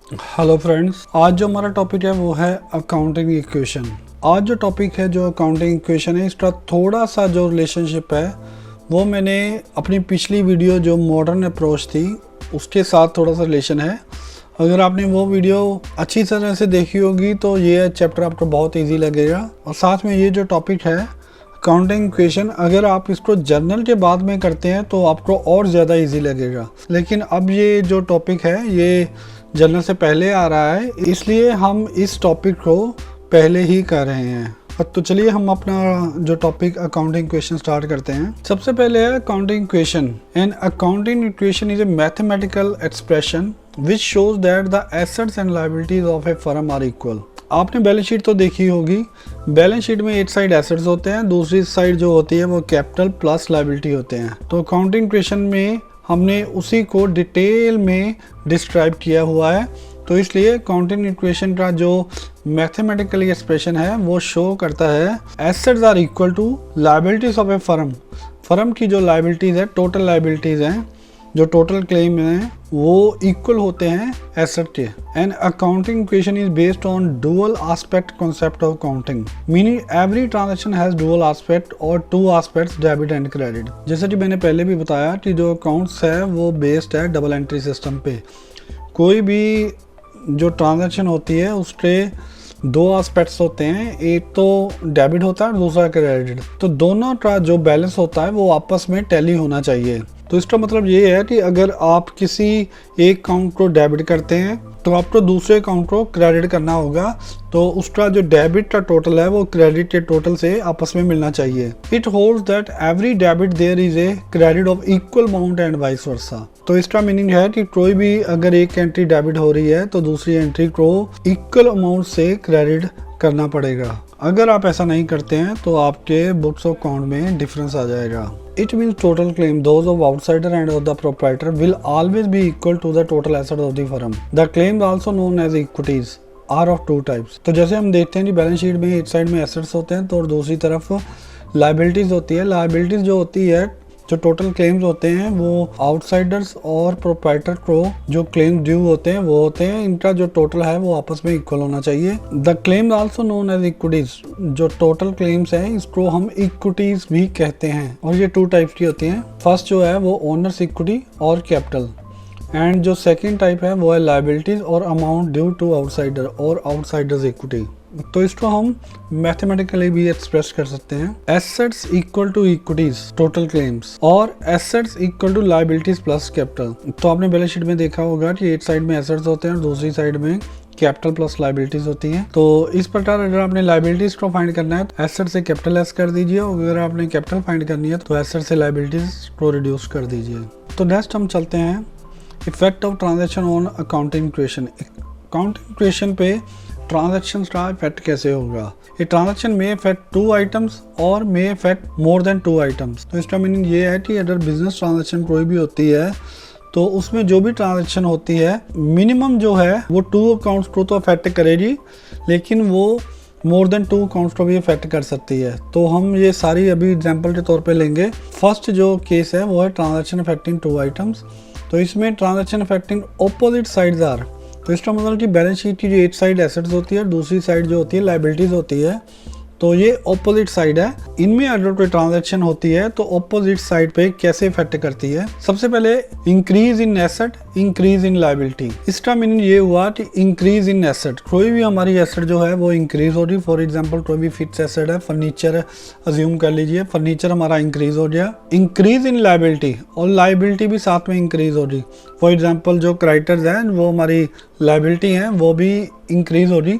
Hello friends, आज जो हमारा टॉपिक है वो है अकाउंटिंग इक्वेशन। आज जो टॉपिक है जो अकाउंटिंग इक्वेशन है, इसका थोड़ा सा जो रिलेशनशिप है वो मैंने अपनी पिछली वीडियो जो मॉडर्न अप्रोच थी उसके साथ थोड़ा सा रिलेशन है। अगर आपने वो वीडियो अच्छी तरह से देखी होगी तो ये चैप्टर आपको बहुत ईजी लगेगा। और साथ में ये जो टॉपिक है अकाउंटिंग इक्वेशन, अगर आप इसको जर्नल के बाद में करते हैं तो आपको और ज़्यादा इजी लगेगा। लेकिन अब ये जो टॉपिक है ये जर्नल से पहले आ रहा है, इसलिए हम इस टॉपिक को पहले ही कर रहे हैं। तो चलिए हम अपना जो टॉपिक अकाउंटिंग इक्वेशन स्टार्ट करते हैं। सबसे पहले है accounting equation. An accounting equation is a mathematical expression which shows that the assets and liabilities of a firm are equal. आपने बैलेंस शीट तो देखी होगी। बैलेंस शीट में एक साइड एसेट्स होते हैं, दूसरी साइड जो होती है वो कैपिटल प्लस लायबिलिटी होते हैं। तो अकाउंटिंग इक्वेशन में हमने उसी को डिटेल में डिस्क्राइब किया हुआ है। तो इसलिए अकाउंटिंग इक्वेशन का जो मैथमेटिकल एक्सप्रेशन है वो शो करता है assets are equal to liabilities of a firm. Firm की जो लायबिलिटीज है, टोटल लायबिलिटीज हैं, जो टोटल क्लेम हैं, वो इक्वल होते हैं एसेट के। And accounting equation is based on dual aspect concept of accounting, meaning every transaction has dual aspect और two aspects debit and credit. जैसे कि मैंने पहले भी बताया कि जो अकाउंट्स है वो बेस्ड है डबल एंट्री सिस्टम पे। कोई भी जो ट्रांजैक्शन होती है उसके दो एस्पेक्ट्स होते हैं, एक तो डेबिट होता है और दूसरा क्रेडिट। तो दोनों का जो बैलेंस होता है वो आपस में टैली होना चाहिए। तो इसका मतलब ये है कि अगर आप किसी एक अकाउंट को डेबिट करते हैं तो आपको दूसरे अकाउंट को क्रेडिट करना होगा। तो उसका जो डेबिट का टोटल है वो क्रेडिट के टोटल से आपस में मिलना चाहिए। It holds that every debit there is a credit of equal amount and vice versa. तो इसका मीनिंग है कि कोई भी अगर एक एंट्री डेबिट हो रही है तो दूसरी एंट्री को इक्वल अमाउंट से क्रेडिट करना पड़ेगा। अगर आप ऐसा नहीं करते हैं तो आपके बुक्स ऑफ अकाउंट में डिफरेंस आ जाएगा। It means total claim, those of outsider and of the proprietor, will always be equal to the total asset of the firm. The claims also known as equities are of two types. तो जैसे हम देखते हैं कि balance sheet में एक side में assets होते हैं तो और दूसरी तरफ लायबिलिटीज होती है। लायबिलिटीज जो होती है, जो टोटल क्लेम्स होते हैं, वो आउटसाइडर्स और प्रोप्राइटर को जो क्लेम ड्यू होते हैं वो होते हैं। इनका जो टोटल है वो आपस में इक्वल होना चाहिए। The claims also known as equities. जो टोटल क्लेम्स हैं इसको हम इक्विटीज भी कहते हैं और ये टू टाइप्स की होती हैं। फर्स्ट जो है वो ओनर्स इक्विटी और कैपिटल, एंड जो सेकेंड टाइप है वो है लायबिलिटीज और अमाउंट ड्यू टू आउटसाइडर और आउटसाइडर्स इक्विटी। तो इसको हम मैथमेटिकली भी एक्सप्रेस कर सकते हैं। Assets equal to equities total claims और assets equal to liabilities plus capital. तो आपने बैलेंस शीट में देखा होगा कि एक साइड में एसेट्स होते हैं और दूसरी साइड में कैपिटल प्लस लायबिलिटीज होती हैं। तो इस प्रकार अगर आपने लायबिलिटीज को फाइंड करना है तो एसेट से कैपिटल लेस कर दीजिए, और अगर आपने कैपिटल फाइंड करनी है तो एसेट से लायबिलिटीज को रिड्यूस कर दीजिए। तो नेक्स्ट हम चलते हैं effect of transaction on accounting equation. Accounting equation पे ट्रांजैक्शन का इफेक्ट कैसे होगा। ये ट्रांजैक्शन में इफेक्ट टू आइटम्स और में effect more than two items. तो इसका मीनिंग ये है कि अगर बिजनेस ट्रांजैक्शन कोई भी होती है तो उसमें जो भी ट्रांजैक्शन होती है मिनिमम जो है वो टू अकाउंट्स को तो अफेक्ट करेगी, लेकिन वो मोर देन टू अकाउंट्स को भी अफेक्ट कर सकती है। तो हम ये सारी अभी एग्जाम्पल के तौर पे लेंगे। फर्स्ट जो केस है वो है ट्रांजैक्शन अफेक्टिंग टू आइटम्स। तो इसमें transaction affecting opposite sides are. तो इसका मतलब कि बैलेंस शीट की जो एक साइड एसेट्स होती है, दूसरी साइड जो होती है लायबिलिटीज होती है, तो ये ऑपोजिट साइड है। इनमें अगर कोई ट्रांजैक्शन होती है तो ऑपोजिट साइड पे कैसे इफेक्ट करती है। सबसे पहले increase in asset, increase in liability. इसका मीनिंग ये हुआ कि इंक्रीज इन एसेट, कोई भी हमारी एसेट जो है वो इंक्रीज हो रही। फॉर एग्जांपल कोई भी फिक्स एसेट है, फर्नीचर अज्यूम कर लीजिए, फर्नीचर हमारा इंक्रीज हो गया। इंक्रीज इन लायबिलिटी, और लायबिलिटी भी साथ में इंक्रीज हो रही। फॉर एग्जाम्पल जो क्रेडिटर्स हैं वो हमारी लायबिलिटी हैं वो भी इंक्रीज हो रही।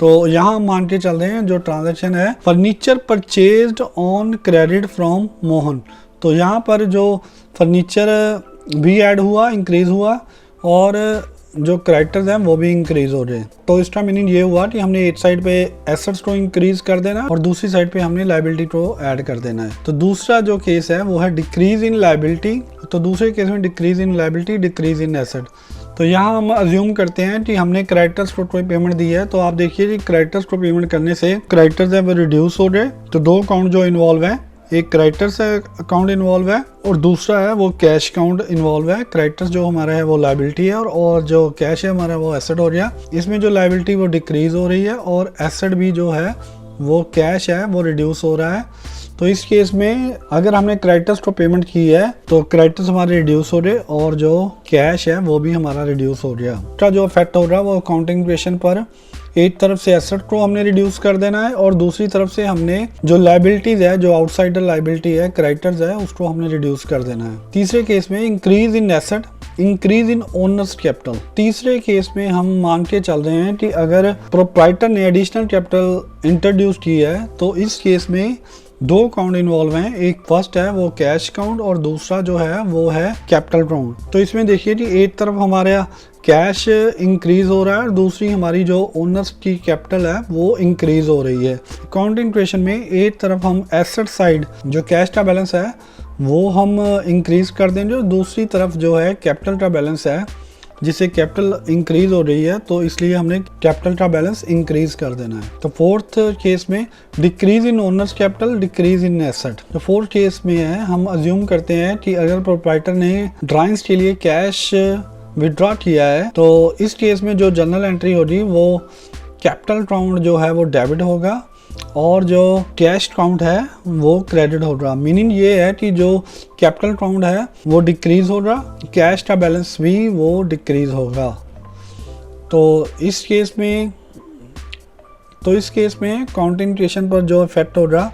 तो यहाँ हम मान के चल रहे हैं जो ट्रांजैक्शन है furniture purchased on credit from Mohan. तो यहाँ पर जो फर्नीचर भी ऐड हुआ, इंक्रीज हुआ, और जो क्रेडिटर्स हैं वो भी इंक्रीज हो रहे हैं। तो इसका मीनिंग ये हुआ कि हमने एक साइड पे एसेट्स को इंक्रीज कर देना और दूसरी साइड पे हमने लायबिलिटी को ऐड कर देना है। तो दूसरा जो केस है वो है डिक्रीज इन लायबिलिटी। तो दूसरे केस में decrease in liability, decrease in asset. तो यहाँ हम अज्यूम करते हैं कि हमने क्रेडिटर्स को कोई पेमेंट दी है। तो आप देखिए कि क्रेडिटर्स को पेमेंट करने से क्रेडिटर्स है वो रिड्यूस हो गए। तो दो अकाउंट जो इन्वॉल्व हैं एक क्रेडिटर्स अकाउंट इन्वॉल्व है और दूसरा है वो कैश अकाउंट इन्वॉल्व है। क्रेडिटर्स जो हमारा है वो लायबिलिटी है और जो कैश है हमारा वो एसेट हो रहा है। इसमें जो लायबिलिटी वो डिक्रीज हो रही है और एसेट भी जो है वो कैश है वो रिड्यूस हो रहा है। तो इस केस में अगर हमने क्रेडिटर्स को पेमेंट की है तो क्रेडिटर्स हमारे रिड्यूस हो रहे और जो कैश है वो भी हमारा रिड्यूस हो रहा है। इसका जो इफेक्ट हो रहा है वो अकाउंटिंग इक्वेशन पर एक तरफ से एसेट को हमने रिड्यूस कर देना है और दूसरी तरफ से हमने जो लायबिलिटीज है, जो आउटसाइडर लायबिलिटी है, क्रेडिटर्स है, उसको हमने रिड्यूस कर देना है। तीसरे केस में increase in asset, increase in owners capital. तीसरे केस में हम मान के चल रहे हैं कि अगर प्रोप्राइटर ने एडिशनल कैपिटल इंट्रोड्यूस की है तो इस केस में दो अकाउंट इन्वॉल्व हैं। एक फर्स्ट है वो कैश अकाउंट और दूसरा जो है वो है कैपिटल अकाउंट। तो इसमें देखिए कि एक तरफ हमारा कैश इंक्रीज हो रहा है और दूसरी हमारी जो ओनर्स की कैपिटल है वो इंक्रीज हो रही है। अकाउंटिंग इक्वेशन में एक तरफ हम एसेट साइड जो कैश का बैलेंस है वो हम इंक्रीज कर देंगे और दूसरी तरफ जो है कैपिटल का बैलेंस है जिससे कैपिटल इंक्रीज हो रही है तो इसलिए हमने कैपिटल का बैलेंस इंक्रीज कर देना है। तो फोर्थ केस में decrease in owners capital, decrease in asset. तो फोर्थ केस में है हम अज्यूम करते हैं कि अगर प्रोप्राइटर ने ड्राइंग्स के लिए कैश विड्रॉ किया है तो इस केस में जो जर्नल एंट्री होगी वो कैपिटल अकाउंट जो है वो डेबिट होगा और जो कैश अकाउंट है वो क्रेडिट होगा। मीनिंग ये है कि जो कैपिटल अकाउंट है वो डिक्रीज होगा, कैश का बैलेंस भी वो डिक्रीज होगा। तो इस केस में अकाउंटिंग इक्वेशन पर जो इफेक्ट होगा,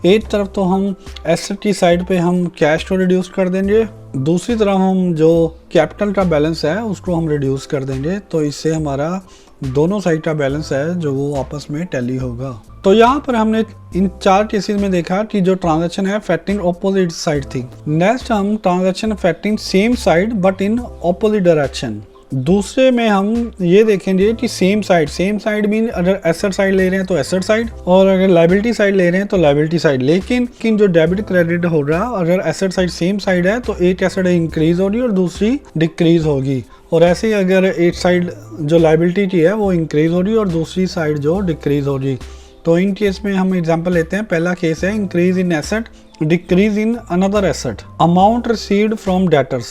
एक तरफ तो हम एसेट की साइड पे हम कैश को रिड्यूस कर देंगे, दूसरी तरफ हम जो कैपिटल का बैलेंस है उसको हम रिड्यूस कर देंगे। तो इससे हमारा दोनों साइड का बैलेंस है जो वो आपस में टैली होगा। तो यहाँ पर हमने इन चार केसेस में देखा कि जो ट्रांजैक्शन है अफेक्टिंग ऑपोजिट साइड थी। नेक्स्ट हम transaction affecting same side but in opposite direction. दूसरे में हम ये देखेंगे कि सेम साइड मीन अगर एसेट साइड ले रहे हैं तो एसेट साइड और अगर लायबिलिटी साइड ले रहे हैं तो लायबिलिटी साइड। लेकिन जो डेबिट क्रेडिट हो रहा अगर एसेट साइड सेम साइड है तो एक एसेट इंक्रीज होगी और दूसरी डिक्रीज होगी और ऐसे ही अगर एक साइड जो लायबिलिटी की है वो इंक्रीज होगी और दूसरी साइड जो डिक्रीज होगी। तो इन केस में हम एग्जांपल लेते हैं। पहला केस है increase in asset, decrease in another asset. Amount received from debtors,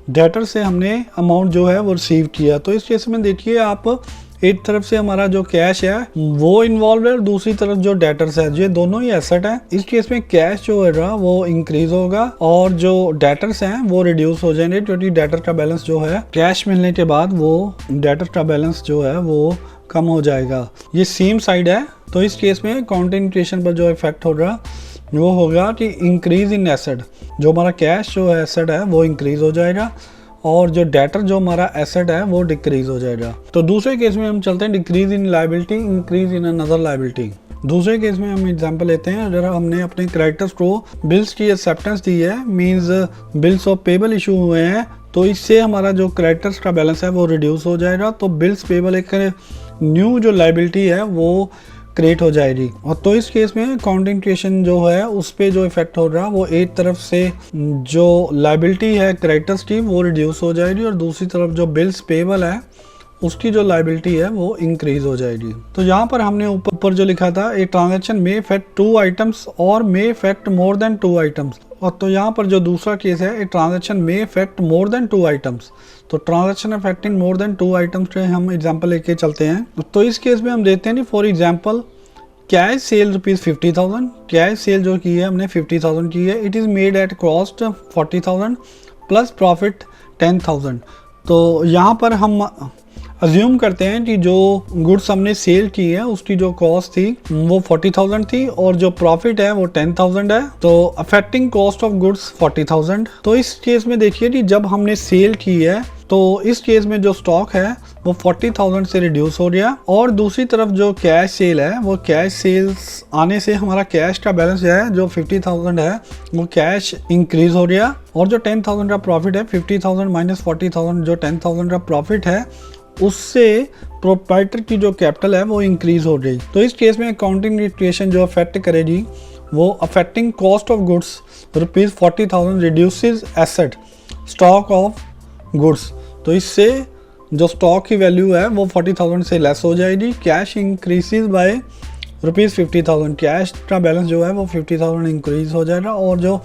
debtor से हमने अमाउंट जो है वो रिसीव किया। तो इस केस में देखिए आप एक तरफ से हमारा जो कैश है वो इन्वॉल्व है और दूसरी तरफ जो डेटर्स है, ये दोनों ही एसेट है। इस केस में कैश जो है वो इंक्रीज होगा और जो डेटर्स हैं वो रिड्यूस हो जाएंगे क्योंकि डेटर का बैलेंस जो है कैश मिलने के बाद वो डेटर का बैलेंस जो है वो कम हो जाएगा। ये सेम साइड है तो इस केस में अकाउंटिंग इक्वेशन पर जो इफेक्ट होगा वो होगा कि इंक्रीज इन एसेट, जो हमारा कैश जो एसेट है वो इंक्रीज हो जाएगा और जो डेटर जो हमारा एसेट है वो डिक्रीज हो जाएगा। तो दूसरे केस में हम चलते हैं decrease in liability, increase in another liability. दूसरे केस में हम एग्जांपल लेते हैं। अगर हमने अपने क्रेडिटर्स को बिल्स की एक्सेप्टेंस दी है, means bills of payable issue हुए हैं, तो इससे हमारा जो क्रेडिटर्स का बैलेंस है वो रिड्यूस हो जाएगा। तो बिल्स पेबल एक न्यू जो लायबिलिटी है वो क्रिएट हो जाएगी और तो इस केस में अकाउंटिंग इक्वेशन जो है उस पे जो इफेक्ट हो रहा है वो एक तरफ से जो लायबिलिटी है क्रेडिटर्स की वो रिड्यूस हो जाएगी और दूसरी तरफ जो बिल्स पेबल है उसकी जो लायबिलिटी है वो इंक्रीज हो जाएगी। तो यहाँ पर हमने ऊपर जो लिखा था a transaction may effect 2 items और may effect more than 2 items. और तो यहाँ पर जो दूसरा केस है a transaction may effect more than 2 items. तो transaction affecting more than 2 items के हम एग्जांपल लेके चलते हैं। तो इस केस में हम देखते हैं for example cash cell ₹50,000, cash cell जो की है हमने 50,000 की है। It is made at cost 40,000 plus profit 10,000। तो यहाँ पर हम अज्यूम करते हैं कि जो गुड्स हमने सेल की है उसकी जो कॉस्ट थी वो 40,000 थी और जो प्रॉफिट है वो 10,000 है। तो अफेक्टिंग कॉस्ट ऑफ गुड्स 40,000। तो इस केस में देखिए कि जब हमने सेल की है तो इस केस में जो स्टॉक है वो 40,000 से रिड्यूस हो गया और दूसरी तरफ जो कैश सेल है वो कैश सेल्स आने से हमारा कैश का बैलेंस है जो 50,000 है वो कैश इंक्रीज हो गया और जो 10,000 का प्रॉफिट है 50,000 माइनस 40,000 जो 10,000 का प्रॉफिट है उससे प्रोप्राइटर की जो कैपिटल है वो इंक्रीज हो गई। तो इस केस में अकाउंटिंग इक्वेशन जो अफेक्ट करेगी वो affecting cost of goods ₹40,000 reduces asset stock of goods. तो इससे जो स्टॉक की वैल्यू है वो 40,000 से लेस हो जाएगी। कैश इंक्रीजेज बाय ₹50,000 कैश का बैलेंस जो है वो 50,000 इंक्रीज हो जाएगा और जो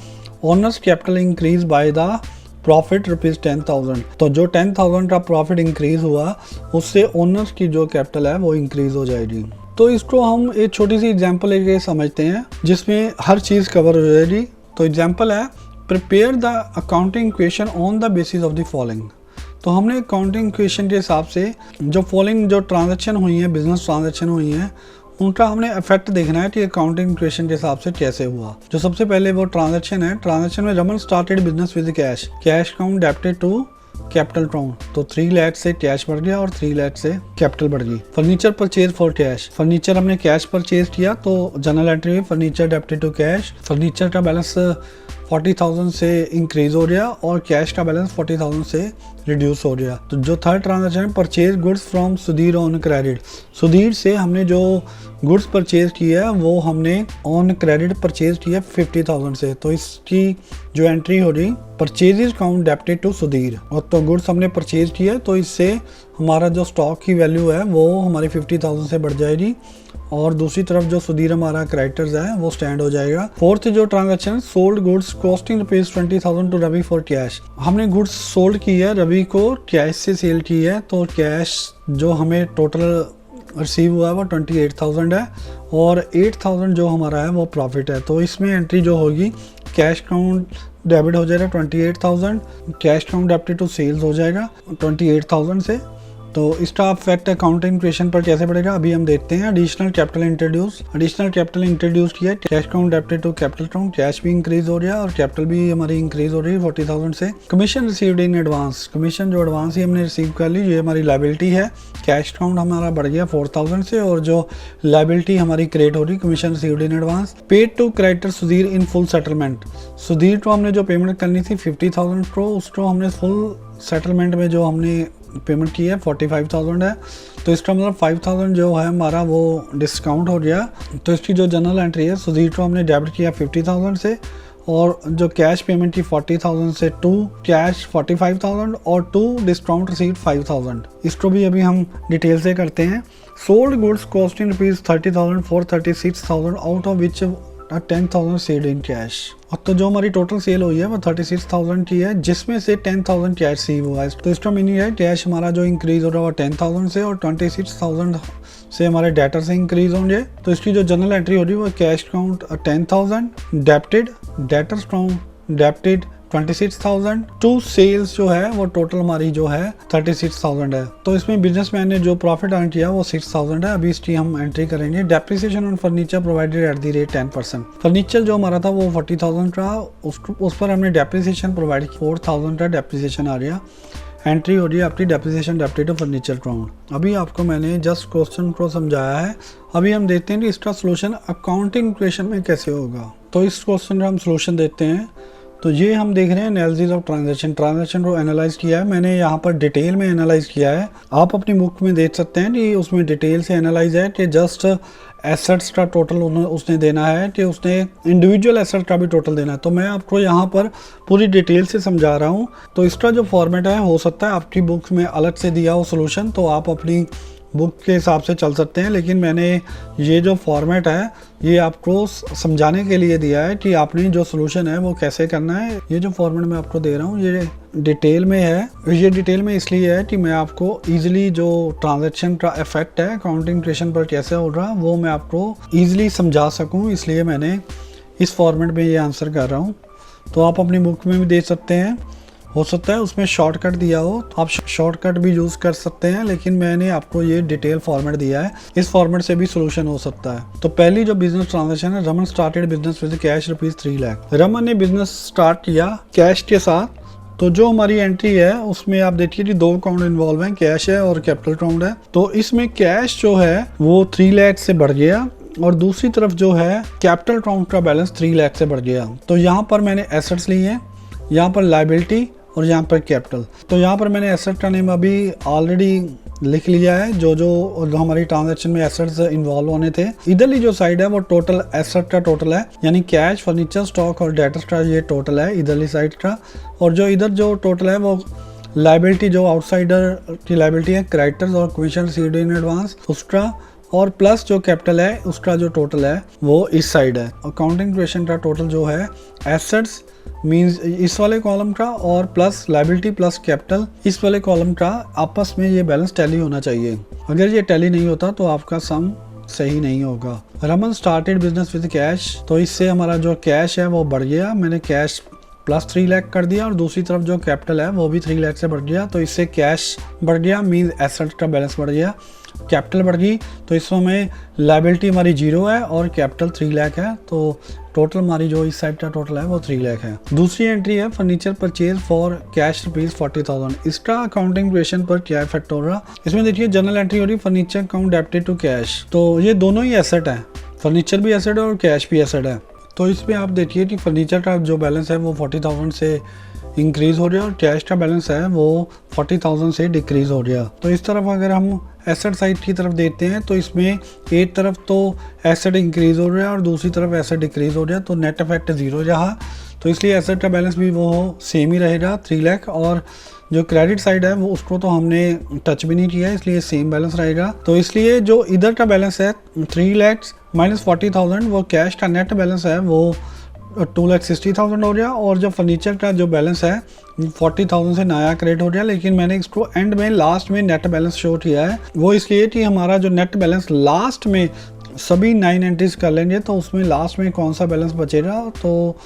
owners capital increase by the profit ₹10,000। तो जो 10,000 का प्रॉफिट इंक्रीज हुआ उससे ओनर्स की जो कैपिटल है वो इंक्रीज हो जाएगी। तो इसको हम एक छोटी सी एग्जांपल लेके समझते हैं जिसमें हर चीज़ कवर हो जाएगी। तो एग्जांपल है, prepare the accounting equation on the basis of the following. तो हमने अकाउंटिंग इक्वेशन के हिसाब से जो फॉलोइंग जो ट्रांजैक्शन हुई है, बिजनेस ट्रांजैक्शन हुई हैं, उनका हमने इफेक्ट देखना है कि अकाउंटिंग इक्वेशन के हिसाब से कैसे हुआ। जो सबसे पहले वो ट्रांजैक्शन है, ट्रांजैक्शन में Raman started business with cash, cash account debited to capital account. तो 3 लाख से कैश बढ़ गया और 3 लाख से कैपिटल बढ़ गई। Furniture purchase for cash, furniture हमने कैश परचेज किया तो जनरल एंट्री में furniture debited to cash, furniture का बैलेंस 40,000 से इंक्रीज हो गया और कैश का बैलेंस 40,000 से रिड्यूस हो गया। तो जो third transaction purchase goods from Sudhir on credit, Sudhir से हमने जो गुड्स परचेज किया है वो हमने ऑन क्रेडिट परचेज किया 50,000 से। तो इसकी जो एंट्री हो रही purchases account debited to Sudhir, और तो गुड्स हमने परचेज किया तो इससे हमारा जो स्टॉक की वैल्यू है वो हमारी 50,000 से बढ़ जाएगी और दूसरी तरफ जो सुधीर हमारा क्रेडिटर्स है वो स्टैंड हो जाएगा। फोर्थ जो transaction, sold goods costing ₹20,000 to Ravi for cash, हमने गुड्स सोल्ड की है, रवि को कैश से सेल की है। तो कैश जो हमें टोटल रिसीव हुआ है वो 28,000 है और 8,000 जो हमारा है वो प्रॉफिट है। तो इसमें एंट्री जो होगी, कैश अकाउंट डेबिट हो जाएगा 28,000, cash account debited to sales हो जाएगा 28,000 से। तो इसका इफेक्ट अकाउंटिंग इक्वेशन पर कैसे पड़ेगा अभी हम देखते हैं। एडिशनल कैपिटल इंट्रोड्यूस किया, cash account debited to capital account, cash भी इंक्रीज हो रहा है और कैपिटल भी हमारी इंक्रीज हो रही है 40,000 से। Commission received in advance, commission जो एडवांस ही हमने रिसीव कर ली, ये हमारी लायबिलिटी है। कैश अकाउंट हमारा बढ़ गया 4,000 से और जो लायबिलिटी हमारी क्रिएट हो रही commission received in advance. Paid to creditor Sudhir in full settlement, Sudhir को हमने जो पेमेंट करनी थी 50,000 को, उसको हमने फुल सेटलमेंट में जो हमने पेमेंट की है 45,000 है। तो इसका मतलब 5,000 जो है हमारा वो डिस्काउंट हो गया। तो इसकी जो जनरल एंट्री है, सुधीर को हमने डेबिट किया 50,000 से और जो कैश पेमेंट की 40,000 से टू कैश 45,000 और टू डिस्काउंट रिसीव्ड 5,000। इसको भी अभी हम डिटेल से करते हैं। Sold goods costing ₹30,000 for 36,000 out of which 10,000 sailed in cash. और तो जो हमारी टोटल सेल हुई है वो 36,000 की है जिसमें से 10,000 कैश रिसीव हुआ है। तो इसका मीनिंग है कैश हमारा जो इंक्रीज हो रहा है वो 10,000 से और 26,000 से हमारे डेटर से इंक्रीज होंगे। तो इसकी जो जनरल एंट्री हो रही है वो cash account 10,000 debited, debtors account debited 26,000 to sales जो है वो टोटल हमारी जो है 36,000 है। तो इसमें बिजनेसमैन ने जो प्रॉफिट अर्न किया वो 6,000 है। अभी इसकी हम एंट्री करेंगे। Depreciation on furniture provided at the rate 10%, furniture जो हमारा था वो 40,000 का, उस पर हमने डेप्रिसिएशन प्रोवाइड 4,000 का डेप्रिसिएशन आ गया। एंट्री हो रही है आपकी depreciation debited to furniture account. अभी आपको मैंने जस्ट क्वेश्चन को समझाया है। अभी हम देखते हैं कि इसका सोल्यूशन अकाउंटिंग इक्वेशन में कैसे होगा। तो इस क्वेश्चन का हम सोल्यूशन देखते हैं। तो ये हम देख रहे हैं एनालिसिस ऑफ ट्रांजैक्शन को एनालाइज किया है मैंने, यहाँ पर डिटेल में एनालाइज किया है। आप अपनी बुक में देख सकते हैं कि उसमें डिटेल से एनालाइज है कि जस्ट एसेट्स का टोटल उसने देना है कि उसने इंडिविजुअल एसेट का भी टोटल देना है। तो मैं आपको यहाँ पर पूरी डिटेल से समझा रहा हूँ। तो इसका जो फॉर्मेट है हो सकता है आपकी बुक में अलग से दिया हो सोल्यूशन, तो आप अपनी बुक के हिसाब से चल सकते हैं, लेकिन मैंने ये जो फॉर्मेट है ये आपको समझाने के लिए दिया है कि आपने जो सोल्यूशन है वो कैसे करना है। ये जो फॉर्मेट मैं आपको दे रहा हूँ ये डिटेल में है। ये डिटेल में इसलिए है कि मैं आपको इजीली जो ट्रांजैक्शन का इफेक्ट है अकाउंटिंग इक्वेशन पर कैसे हो रहा है वो मैं आपको इजीली समझा सकूँ, इसलिए मैंने इस फॉर्मेट में ये आंसर कर रहा हूँ। तो आप अपनी बुक में भी देख सकते हैं, हो सकता है उसमें शॉर्टकट दिया हो तो आप शॉर्टकट भी यूज़ कर सकते हैं, लेकिन मैंने आपको ये डिटेल फॉर्मेट दिया है। इस फॉर्मेट से भी सोल्यूशन हो सकता है। तो पहली जो बिजनेस ट्रांजैक्शन है, Raman started business with cash ₹3 lakh. Raman ने बिजनेस स्टार्ट किया कैश के साथ। तो जो हमारी एंट्री है उसमें आप देखिए कि 2 अकाउंट इन्वॉल्व हैं, कैश है और कैपिटल अकाउंट है। तो इसमें कैश जो है वो 3 लाख से बढ़ गया और दूसरी तरफ जो है कैपिटल अकाउंट का बैलेंस 3 लाख से बढ़ गया। तो यहाँ पर मैंने एसेट्स लिए हैं, यहाँ पर लायबिलिटी और यहाँ पर कैपिटल। तो यहाँ पर मैंने एसेट का नेम अभी ऑलरेडी लिख लिया है, जो हमारी ट्रांजैक्शन में एसेट्स इन्वॉल्व होने थे। इधरली जो साइड है वो टोटल एसेट का टोटल है, यानी कैश, फर्नीचर, स्टॉक और डेटर्स का ये टोटल है इधरली साइड का। और जो इधर जो टोटल है वो लायबिलिटी, जो आउटसाइडर की लायबिलिटी है, क्रेडिटर्स और कमीशन रिसीव्ड इन एडवांस, उसका और प्लस जो कैपिटल है उसका जो टोटल है वो इस साइड है। अकाउंटिंग इक्वेशन का टोटल जो है एसेट्स मींस इस वाले कॉलम का और प्लस लायबिलिटी प्लस कैपिटल इस वाले कॉलम का आपस में ये बैलेंस टैली होना चाहिए। अगर ये टैली नहीं होता तो आपका सम सही नहीं होगा। Raman started business with cash, तो इससे हमारा जो कैश है वो बढ़ गया। मैंने कैश प्लस 3 लाख कर दिया और दूसरी तरफ जो कैपिटल है वो भी 3 लाख से बढ़ गया, तो इससे कैश बढ़ गया मींस एसेट का बैलेंस बढ़ गया। कैपिटल बढ़ गई तो इसमें लायबिलिटी हमारी 0 है और कैपिटल 3 लाख है, तो टोटल हमारी जो इस साइड का टोटल है वो 3 लाख है। दूसरी एंट्री है फर्नीचर परचेज फॉर कैश ₹40,000। इसका अकाउंटिंग इक्वेशन पर क्या इफेक्ट हो रहा, इसमें देखिए जनरल एंट्री हो रही furniture account debited to cash, तो ये दोनों ही एसेट है, फर्नीचर भी एसेट है और कैश भी एसेट है। तो इसमें आप देखिए कि फर्नीचर का जो बैलेंस है वो 40,000 से इंक्रीज़ हो गया और कैश का बैलेंस है वो 40,000 से डिक्रीज़ हो गया। तो इस तरफ अगर हम एसेट साइड की तरफ देखते हैं तो इसमें एक तरफ तो एसेट इंक्रीज़ हो रहा है और दूसरी तरफ एसेट डिक्रीज़ हो रहा है, तो नेट इफेक्ट 0 रहा, तो इसलिए एसेट का बैलेंस भी वो सेम ही रहेगा 3 लाख। और जो क्रेडिट साइड है वो उसको तो हमने टच भी नहीं किया इसलिए सेम बैलेंस रहेगा। तो इसलिए जो इधर का बैलेंस है 3 लाख माइनस 40,000 वो कैश का नेट बैलेंस है वो 2,60,000 हो गया। और जो फर्नीचर का जो बैलेंस है 40,000 से नया क्रेडिट हो गया, लेकिन मैंने इसको एंड में लास्ट में नेट बैलेंस शो किया है, वो इसलिए कि हमारा जो नेट बैलेंस लास्ट में सभी 9 एंट्रीज कर लेंगे तो उसमें लास्ट में कौन सा बैलेंस बचेगा, तो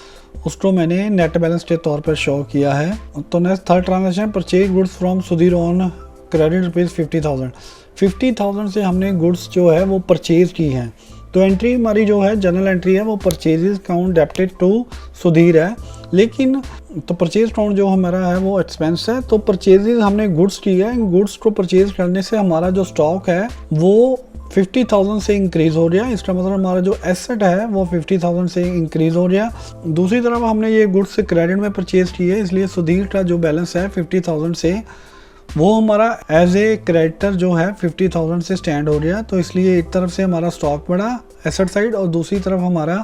उसको मैंने नेट बैलेंस के तौर पर शो किया है। तो next third transaction purchase goods from Sudhir on credit ₹50,000। 50,000 से हमने गुड्स जो है वो परचेज की हैं, तो एंट्री हमारी जो है जनरल एंट्री है वो purchases count debited to Sudhir है, लेकिन तो परचेज काउंट जो हमारा है वो एक्सपेंस है। तो परचेजेस हमने गुड्स की है, गुड्स को परचेज करने से हमारा जो स्टॉक है वो 50,000 से इंक्रीज़ हो गया, इसका मतलब हमारा जो एसेट है वो 50,000 से इंक्रीज़ हो गया। दूसरी तरफ हमने ये गुड्स क्रेडिट में परचेज की है, इसलिए सुधीर का जो बैलेंस है 50,000 से वो हमारा एज ए क्रेडिटर जो है 50,000 से स्टैंड हो गया, तो इसलिए एक तरफ से हमारा स्टॉक बढ़ा एसेट साइड और दूसरी तरफ हमारा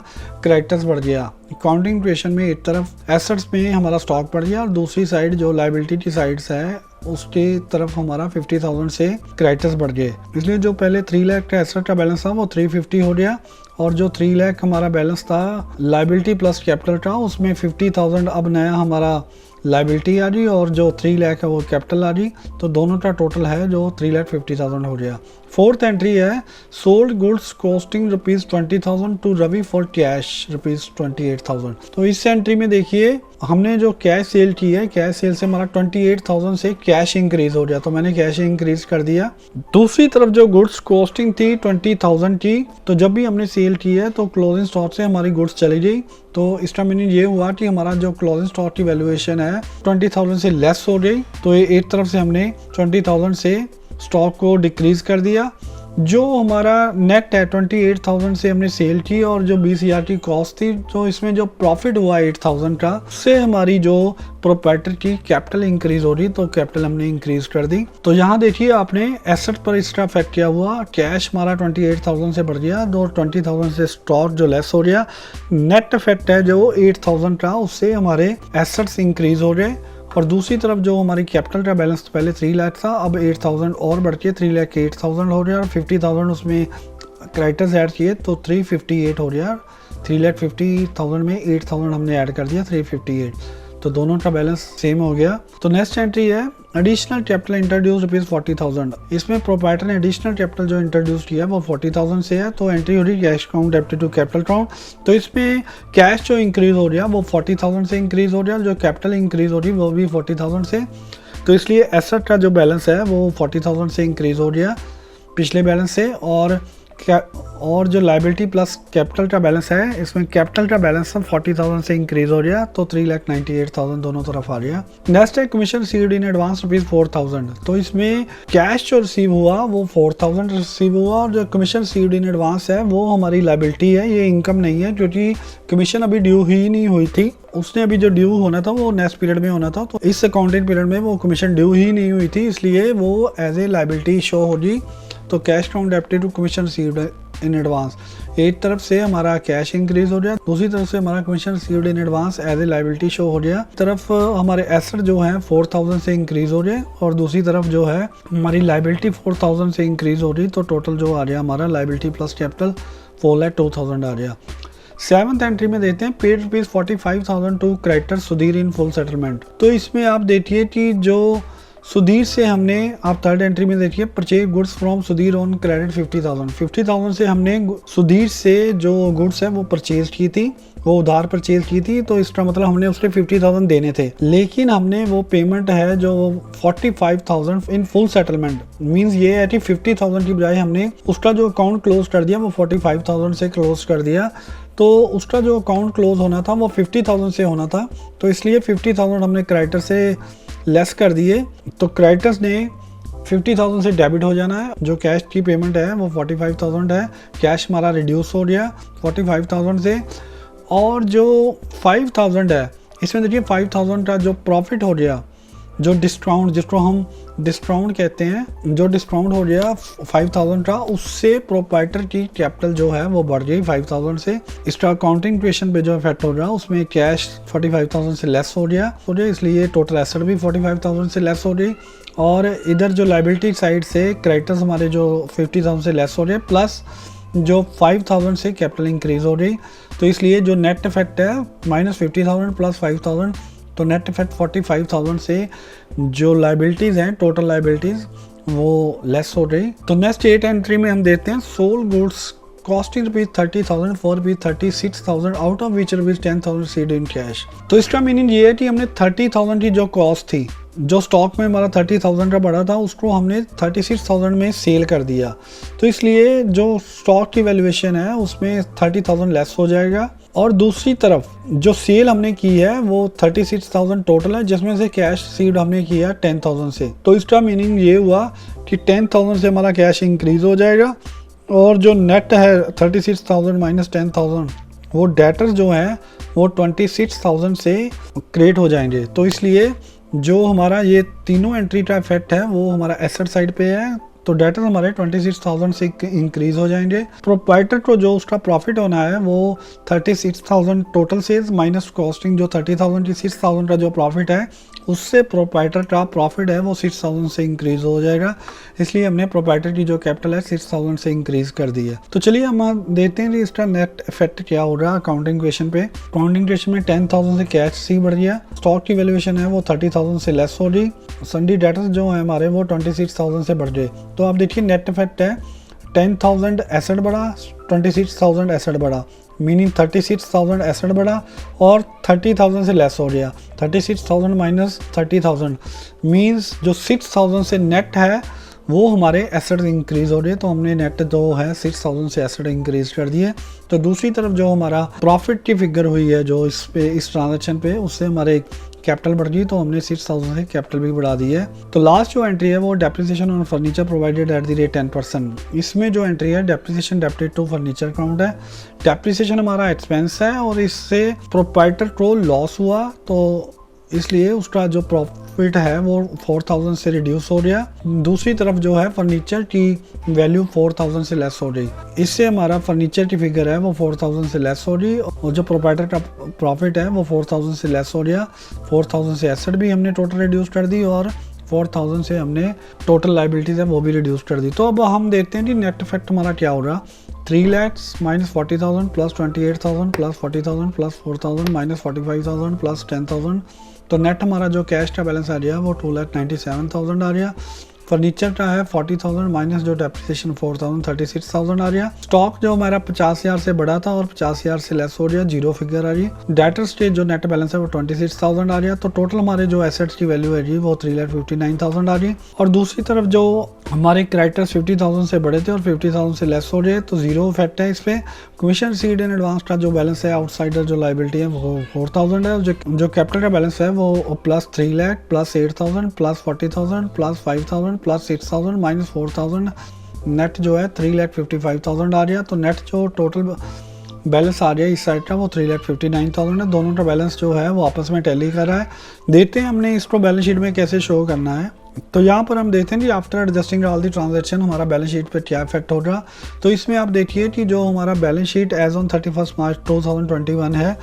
क्रेडिटर्स बढ़ गया। अकाउंटिंग इक्वेशन में एक तरफ एसेट्स में हमारा स्टॉक बढ़ गया और दूसरी साइड जो लायबिलिटी की साइड्स है उसके तरफ हमारा 50,000 से क्रेडिटर्स बढ़ गए, इसलिए जो पहले 3 लाख का एसेट का बैलेंस था वो 350 हो गया और जो 3 लाख हमारा बैलेंस था लायबिलिटी प्लस कैपिटल का उसमें 50,000 अब नया हमारा लायबिलिटी आ रही और जो 3 लाख है वो कैपिटल आ रही, तो दोनों का टोटल है जो 3,50,000 हो गया। फोर्थ एंट्री है sold goods costing ₹20,000 to Ravi for cash ₹28,000। तो इस एंट्री में देखिए हमने जो कैश सेल की है, कैश सेल से हमारा 28,000 से कैश इंक्रीज हो गया, तो मैंने कैश इंक्रीज कर दिया। दूसरी तरफ जो गुड्स कॉस्टिंग थी 20,000 की, तो जब भी हमने सेल की है तो क्लोजिंग स्टॉक से हमारी गुड्स चली गई, तो इसका मीनिंग ये हुआ कि हमारा जो क्लोजिंग स्टॉक की वैल्यूएशन है 20,000 से लेस हो गई, तो एक तरफ से हमने 20,000 से स्टॉक को डिक्रीज कर दिया। जो हमारा नेट है 28,000 से हमने सेल की और जो 20,000 की कॉस्ट थी, तो इसमें जो प्रॉफिट हुआ 8,000 का, उससे हमारी जो प्रोप्राइटर की कैपिटल इंक्रीज हो रही, तो कैपिटल हमने इंक्रीज कर दी। तो यहाँ देखिए आपने एसेट पर इसका इफेक्ट क्या हुआ, कैश हमारा 28,000 से बढ़ गया, 20,000 से स्टॉक जो लेस हो गया, नेट इफेक्ट है जो 8,000 का, उससे हमारे एसेट्स इंक्रीज हो गए। और दूसरी तरफ जो हमारी कैपिटल का बैलेंस पहले 3 लाख था, अब 8,000 और बढ़ के 3,08,000 हो गया और 50,000 उसमें क्रेडिटर्स ऐड किए तो 358 हो गया। 3,50,000 में 8,000 हमने ऐड कर दिया 358, तो दोनों का बैलेंस सेम हो गया। तो नेक्स्ट एंट्री है एडिशनल कैपिटल इंट्रोड्यूस ₹40,000। इसमें प्रोप्राइटर ने एडिशनल कैपिटल जो इंट्रोड्यूस किया वो 40,000 से है, तो एंट्री हो रही cash count debited to capital count. तो इसमें कैश जो इंक्रीज हो गया वो 40,000 से इंक्रीज हो गया, जो कैपिटल इंक्रीज हो रही वो भी 40,000 से, तो इसलिए एसेट का जो बैलेंस है वो 40,000 से इंक्रीज हो गया पिछले बैलेंस से। और जो लायबिलिटी प्लस कैपिटल का बैलेंस है, इसमें कैपिटल का बैलेंस 40,000 से इंक्रीज हो गया, तो 3,98,000 दोनों तरफ आ गया। नेक्स्ट है कमीशन रिसीव्ड इन एडवांस ₹4,000। तो इसमें कैश जो रिसीव हुआ वो 4,000 रिसीव हुआ और जो कमीशन रिसीव्ड इन एडवांस है वो हमारी लायबिलिटी है, ये इनकम नहीं है, क्योंकि कमीशन अभी ड्यू ही नहीं हुई थी, उसने अभी जो ड्यू होना था वो नेक्स्ट पीरियड में होना था, तो इस अकाउंटिंग पीरियड में वो कमीशन ड्यू ही नहीं हुई थी, इसलिए वो एज ए लायबिलिटी शो होगी। तो cash count debited to commission received in advance, एक तरफ से हमारा कैश इंक्रीज हो गया, दूसरी तरफ से हमारा commission received in advance as a liability show हो गया। तरफ हमारे एसेट जो है 4000 से इंक्रीज हो रहे और दूसरी तरफ जो है हमारी लायबिलिटी 4000 से इंक्रीज हो रही, तो टोटल जो आ रहा हमारा लायबिलिटी प्लस कैपिटल 4,02,000 आ रहा। 7th एंट्री में देते हैं paid ₹45,000 to creditor Sudhir in full settlement. तो इसमें आप देखिए कि जो सुधीर से हमने, आप 3rd एंट्री में देखिए purchase goods from Sudhir on credit 50,000 से हमने सुधीर से जो गुड्स है वो परचेज की थी, वो उधार परचेज की थी, तो इसका मतलब हमने उसके 50,000 देने थे, लेकिन हमने वो पेमेंट है जो 45,000 इन फुल सेटलमेंट, मींस ये है कि 50,000 की बजाय हमने उसका जो अकाउंट क्लोज कर दिया वो 45,000 से क्लोज कर दिया। तो उसका जो अकाउंट क्लोज होना था वो 50,000 से होना था, तो इसलिए 50,000 हमने क्रेडिटर से लेस कर दिए। तो क्रेडिटर्स ने 50,000 से डेबिट हो जाना है, जो कैश की पेमेंट है वो 45,000 है, कैश हमारा रिड्यूस हो गया 45,000 से। और जो 5,000 है इसमें देखिए 5,000 का जो प्रॉफिट हो गया, जो डिस्काउंट, जिसको हम डिस्काउंट कहते हैं, जो डिस्काउंट हो गया 5,000 का, उससे प्रोप्राइटर की कैपिटल जो है वो बढ़ गई 5,000 से। इसका अकाउंटिंग इक्वेशन पे जो इफेक्ट हो रहा है उसमें कैश 45,000 से लेस हो गया, इसलिए टोटल एसेट भी 45,000 से लेस हो गई। और इधर जो लायबिलिटी साइड से क्रेडिटर्स हमारे जो 50,000 से लेस हो रहे, प्लस जो 5,000 से कैपिटल इंक्रीज हो रही, तो इसलिए जो नेट इफेक्ट है -50,000 प्लस 5,000, तो नेट इफेक्ट 45,000 से जो लायबिलिटीज़ हैं, टोटल लायबिलिटीज़ वो लेस हो रही। तो नेक्स्ट 8 एंट्री में हम देते हैं sold goods costing ₹30,000 for ₹36,000 out of which ₹10,000 seed in cash. तो इसका मीनिंग ये है कि हमने 30,000 की जो कॉस्ट थी, जो स्टॉक में हमारा 30,000 का बढ़ा था, उसको हमने 36,000 में सेल कर दिया, तो इसलिए जो स्टॉक की वैल्यूएशन है उसमें 30,000 लेस हो जाएगा। और दूसरी तरफ जो सेल हमने की है वो 36,000 टोटल है, जिसमें से कैश सीड हमने किया 10,000 से। तो इसका मीनिंग ये हुआ कि 10,000 से हमारा कैश इंक्रीज हो जाएगा, और जो नेट है 36,000 माइनस 10,000, वो डेटर्स जो हैं वो 26,000 से क्रिएट हो जाएंगे। तो इसलिए जो हमारा ये तीनों एंट्री का इफेक्ट है वो हमारा एसेट साइड पे है, तो डेटर हमारे 26,000 से इंक्रीज हो जाएंगे। प्रोप्राइटर को जो उसका प्रॉफिट होना है वो 36,000 टोटल सेल्स माइनस कॉस्टिंग, जो 30,000 की 6,000 का जो प्रॉफिट है, उससे प्रोप्राइटर का प्रॉफिट है वो 6,000 से इंक्रीज हो जाएगा, इसलिए हमने प्रोप्राइटर की जो कैपिटल है 6,000 से इंक्रीज कर दी है। तो चलिए हम देखते हैं कि इसका नेट इफेक्ट क्या हो रहा है अकाउंटिंग इक्वेशन पे। अकाउंटिंग इक्वेशन में 10,000 से कैश सी बढ़ गया, स्टॉक की वैल्यूएशन है वो 30,000 से लेस हो रही, सन्डी डेटर्स जो है हमारे वो 26,000 से बढ़ गए। तो आप देखिए नेट इफेक्ट है 10,000 एसेट बढ़ा, 26,000 एसेट बढ़ा, मीनिंग 36,000 एसेट बढ़ा और 30,000 से लेस हो गया। 36,000 माइनस 30,000 मीन्स जो 6,000 से नेट है वो हमारे एसेट इंक्रीज हो रहे हैं, तो हमने नेट जो है 6,000 से एसेट इंक्रीज कर दिए। तो दूसरी तरफ जो हमारा प्रॉफिट की फिगर हुई है जो इस पे, इस ट्रांजैक्शन पे, उससे हमारे कैपिटल बढ़ गई, तो हमने 6,000 से कैपिटल भी बढ़ा दी है। तो लास्ट जो एंट्री है वो depreciation on furniture provided at the rate 10%। इसमें जो एंट्री है डेप्रिसिएशन डेप्टेड टू फर्नीचर अकाउंट है। डेप्रिसिएशन हमारा एक्सपेंस है और इससे प्रोप्राइटर को लॉस हुआ, तो इसलिए उसका जो प्रॉफिट है वो 4,000 से रिड्यूस हो गया। दूसरी तरफ जो है फर्नीचर की वैल्यू 4,000 से लेस हो गई, इससे हमारा फर्नीचर की फिगर है वो 4,000 से लेस हो रही, और जो प्रोप्राइटर का प्रॉफिट है वो 4,000 से लेस हो गया। 4,000 से एसेट भी हमने टोटल रिड्यूस कर दी और 4,000 से हमने टोटल लाइबिलिटीज है वो भी रिड्यूस कर दी। तो अब हम देखते हैं कि नेट इफेक्ट हमारा क्या हो रहा। 3 lakhs minus 40,000 plus 28,000 plus 40,000 plus 4,000 minus 45,000 plus 10,000, तो नेट हमारा जो कैश का बैलेंस आ गया वो 2,97,000 आ गया। फर्नीचर का है 40,000 माइनस जो डेप्रिसिएशन 4,000 36,000 आ रहा। स्टॉक जो हमारा 50,000 से बढ़ा था और 50,000 से लेस हो रहा, जीरो फिगर आ रही। डेटर स्टेज जो नेट बैलेंस है वो 26,000 आ रहा, तो टोटल हमारे जो एसेट्स की वैल्यू है जी वो 3,59,000 आ रही। और दूसरी तरफ जो हमारे क्रेडिटर्स 50,000 से बढ़े थे और 50,000 से लेस हो रहे, तो जीरो इफेक्ट है इस पे। कमीशन रिसीव्ड इन एडवांस का जो बैलेंस है आउटसाइडर जो लाइबिलिटी है वो 4,000 है। जो कैपिटल का बैलेंस है वो plus 3 lakh plus 8,000 plus 40,000 plus 5,000 plus 6,000 minus 4,000, net जो है 3,55,000 आ रहा। तो नेट जो टोटल बैलेंस आ रहा है इस साइड का वो 3,59,000 है। दोनों का बैलेंस जो है वो आपस में टैली कर रहा है। देखते हैं हमने इसको बैलेंस शीट में कैसे शो करना है। तो यहाँ पर हम देखते हैं कि after adjusting all the transaction हमारा बैलेंस शीट पे क्या इफेक्ट हो रहा। तो इसमें आप देखिए कि जो हमारा बैलेंस शीट एज ऑन 31 मार्च 2021 है,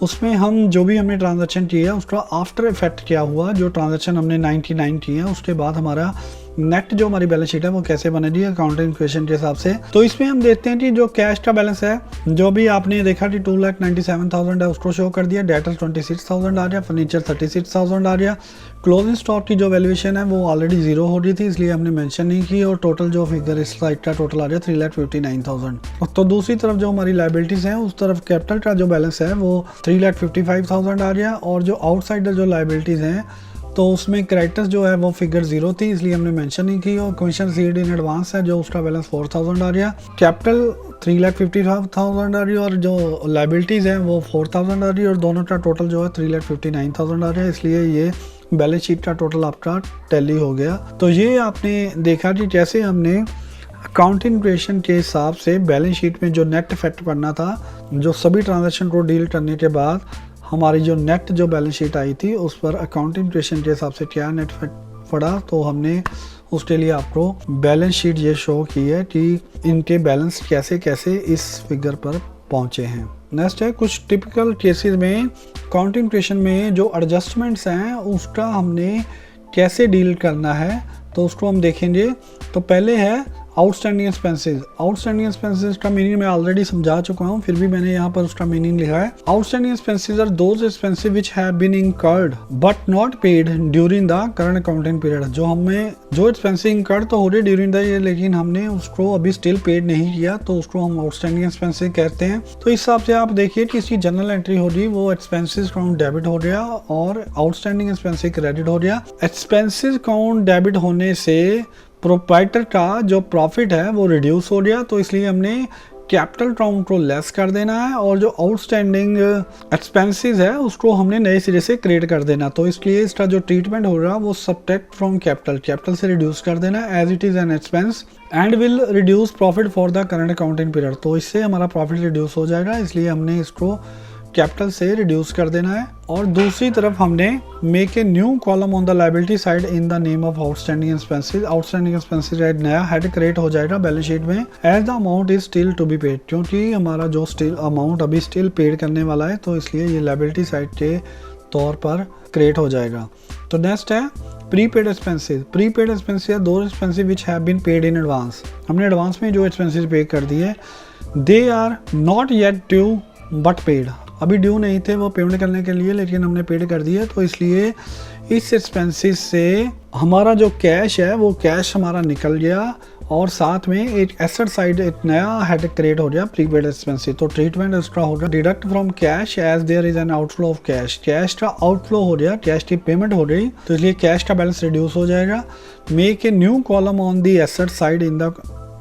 उसमें हम जो भी हमने ट्रांजैक्शन किया है उसका आफ्टर इफेक्ट क्या हुआ। जो ट्रांजैक्शन हमने 99 की है उसके बाद हमारा नेट जो हमारी बैलेंस शीट है वो कैसे बनेगी अकाउंटिंग इक्वेशन के हिसाब से। तो इसमें हम देखते हैं कि जो कैश का बैलेंस है, जो भी आपने देखा कि 2,97,000 है उसको शो कर दिया, डेटर्स 26,000 आ गया, फर्नीचर 36,000 आ गया। क्लोजिंग स्टॉक की जो वैल्यूएशन है वो ऑलरेडी जीरो हो रही थी इसलिए हमने मेंशन नहीं की, और टोटल जो फिगर इस साइड का टोटल आ गया 3,59,000। तो दूसरी तरफ जो हमारी लाइबिलिटीज हैं उस तरफ कैपिटल का जो बैलेंस है वो 3,55,000 आ गया, और जो आउटसाइडर जो लाइबिलिटीज हैं तो उसमें क्रेडिटर्स जो है वो फिगर जीरो थी इसलिए हमने मेंशन नहीं की, और कमीशन रिसीव्ड इन एडवांस है जो उसका बैलेंस 4,000 आ गया, कैपिटल 3,55,000 आ रही है, और जो लाइबिलिटीज़ हैं वो 4,000 आ रही है, और दोनों का टोटल जो है 3,59,000 आ रहा है, इसलिए ये बैलेंस शीट का टोटल आपका टैली हो गया। तो ये आपने देखा कि कैसे हमने अकाउंटिंग इक्वेशन के हिसाब से बैलेंस शीट में जो नेट इफेक्ट पड़ना था, जो सभी ट्रांजैक्शन को डील करने के बाद हमारी जो नेट जो बैलेंस शीट आई थी उस पर अकाउंटिंग इक्वेशन के हिसाब से क्या नेट इफेक्ट पड़ा, तो हमने उसके लिए आपको बैलेंस शीट ये शो की है कि इनके बैलेंस कैसे कैसे इस फिगर पर पहुंचे हैं। नेक्स्ट है कुछ टिपिकल केसेस में अकाउंटिंग इक्वेशन में जो एडजस्टमेंट्स हैं उसका हमने कैसे डील करना है, तो उसको हम देखेंगे। तो पहले है आउटस्टैंडिंग एक्सपेंसेस। आउटस्टैंडिंग एक्सपेंसेस का मीनिंग मैं ऑलरेडी समझा चुका हूँ, फिर भी मैंने यहाँ पर उसका मीनिंग लिखा है। Outstanding expenses are those expenses which have been incurred but not paid during the current accounting period. जो हमें जो एक्सपेंसेस इंकर्ड तो हो रहे ड्यूरिंग द ईयर लेकिन हमने उसको अभी स्टिल पेड नहीं किया, तो उसको हम आउटस्टैंडिंग एक्सपेंसेस कहते हैं। तो इस हिसाब से आप देखिए कि इसकी जनरल एंट्री हो रही वो एक्सपेंसेस अकाउंट डेबिट हो गया और आउटस्टैंडिंग एक्सपेंसेस क्रेडिट हो गया। एक्सपेंसेस अकाउंट डेबिट होने से प्रोप्राइटर का जो प्रॉफिट है वो रिड्यूस हो गया, तो इसलिए हमने कैपिटल अकाउंट को लेस कर देना है, और जो आउटस्टैंडिंग एक्सपेंसेस है उसको हमने नए सिरे से क्रिएट कर देना। तो इसलिए इसका जो ट्रीटमेंट हो रहा है वो सब्ट्रैक्ट फ्रॉम कैपिटल से रिड्यूस कर देना as it is an expense and will reduce profit for the current accounting period. तो इससे हमारा प्रॉफिट रिड्यूस हो जाएगा, इसलिए हमने इसको कैपिटल से रिड्यूस कर देना है। और दूसरी तरफ हमने make a new column on the liability side in the name of outstanding expenses. Outstanding expenses का नया हेड क्रिएट हो जाएगा बैलेंस शीट में as the amount is still to be paid, क्योंकि हमारा जो स्टिल अमाउंट अभी स्टिल पेड करने वाला है तो इसलिए ये लायबिलिटी साइड के तौर पर क्रिएट हो जाएगा। तो नेक्स्ट है prepaid expenses. Prepaid expenses those expenses which have been paid in advance. हमने एडवांस में जो एक्सपेंसेस पे कर दिए, they are not yet due but paid. अभी ड्यू नहीं थे वो पेमेंट करने के लिए लेकिन हमने पेड कर दिया, तो इसलिए इस एक्सपेंसेस से हमारा जो कैश है वो कैश हमारा निकल गया, और साथ में एक एसेट साइड एक नया हेड क्रिएट हो गया प्रीपेड एक्सपेंसेस। तो ट्रीटमेंट उसका होगा deduct from cash as there is an outflow of cash. Cash का आउटफ्लो हो गया, कैश की पेमेंट हो गई, तो इसलिए कैश का बैलेंस रिड्यूस हो जाएगा। Make a new column on the asset side in the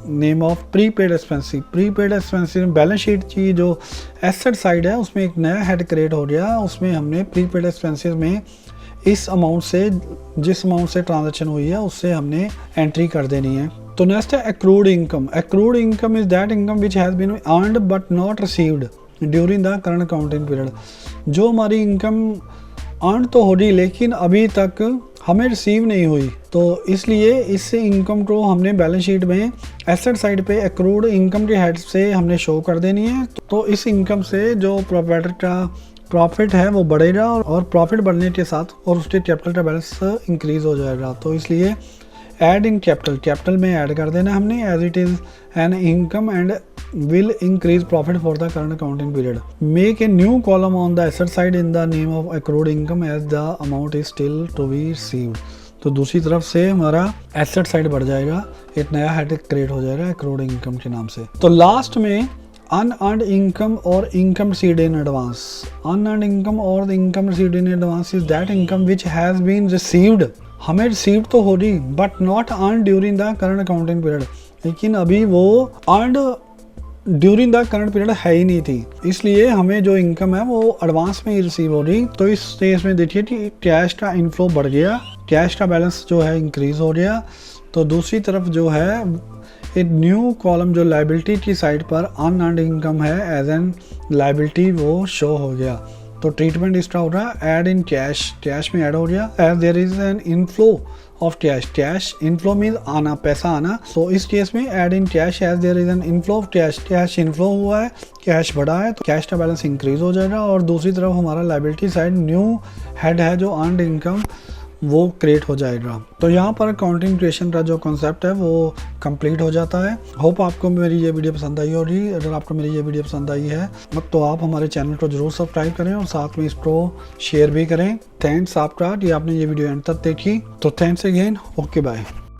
name of prepaid expensive. Prepaid expensive balance sheet की जो एसेट साइड है उसमें एक नया हेड क्रिएट हो गया, उसमें हमने प्रीपेड एक्सपेंसिव में इस अमाउंट से जिस अमाउंट से ट्रांजैक्शन हुई है उससे हमने एंट्री कर देनी है। तो नेक्स्ट है accrued income. Accrued income is that income which has been earned but not received during the current accounting period. जो हमारी इनकम अर्न तो हो रही लेकिन अभी तक हमें रिसीव नहीं हुई, तो इसलिए इससे इनकम को हमने बैलेंस शीट में एसेट साइड पे एक्रूड इनकम के हेड से हमने शो कर देनी है। तो इस इनकम से जो प्रोप्राइटर का प्रॉफिट है वो बढ़ेगा, और प्रॉफिट बढ़ने के साथ और उसके कैपिटल का बैलेंस इंक्रीज हो जाएगा। तो इसलिए ऐड इन कैपिटल में ऐड कर देना हमने as it is an income and will increase profit for the current accounting period. Make a new column on the asset side in the name of accrued income as the amount is still to be received. तो दूसरी तरफ से हमारा asset side बढ़ जाएगा, एक नया head create हो जाएगा accrued income के नाम से। तो लास्ट में unearned income और income received in advance. Unearned income और income received in advance is that income which has been received. हमें रिसीव तो हो रही but not earn during the current accounting period, लेकिन अभी वो earned during the current period है ही नहीं थी, इसलिए हमें जो इनकम है वो एडवांस में ही रिसीव हो रही। तो इस स्टेज में देखिए कि कैश का इनफ्लो बढ़ गया, कैश का बैलेंस जो है इंक्रीज हो गया। तो दूसरी तरफ जो है एक न्यू कॉलम जो लायबिलिटी की साइड पर अनअर्न्ड इनकम है एज एन लायबिलिटी वो शो हो गया। तो ट्रीटमेंट इसका हो रहा है ऐड इन कैश, कैश में ऐड हो गया as there is an inflow of cash. Cash inflow mean आना, पैसा आना। सो इस केस में add in cash as there is an inflow of cash. Cash inflow हुआ है, कैश बढ़ा है, तो कैश का बैलेंस इंक्रीज हो जाएगा। और दूसरी तरफ हमारा लायबिलिटी साइड न्यू हेड है जो अर्नड इनकम, वो क्रिएट हो जाएगा। तो यहाँ पर अकाउंटिंग इक्वेशन का जो कॉन्सेप्ट है वो कंप्लीट हो जाता है। होप आपको मेरी ये वीडियो पसंद आई होगी। अगर आपको मेरी ये वीडियो पसंद आई है तो आप हमारे चैनल को जरूर सब्सक्राइब करें और साथ में इसको शेयर भी करें। थैंक्स आपका कि आपने ये वीडियो एंड तक देखी। तो थैंक्स अगेन, ओके बाय।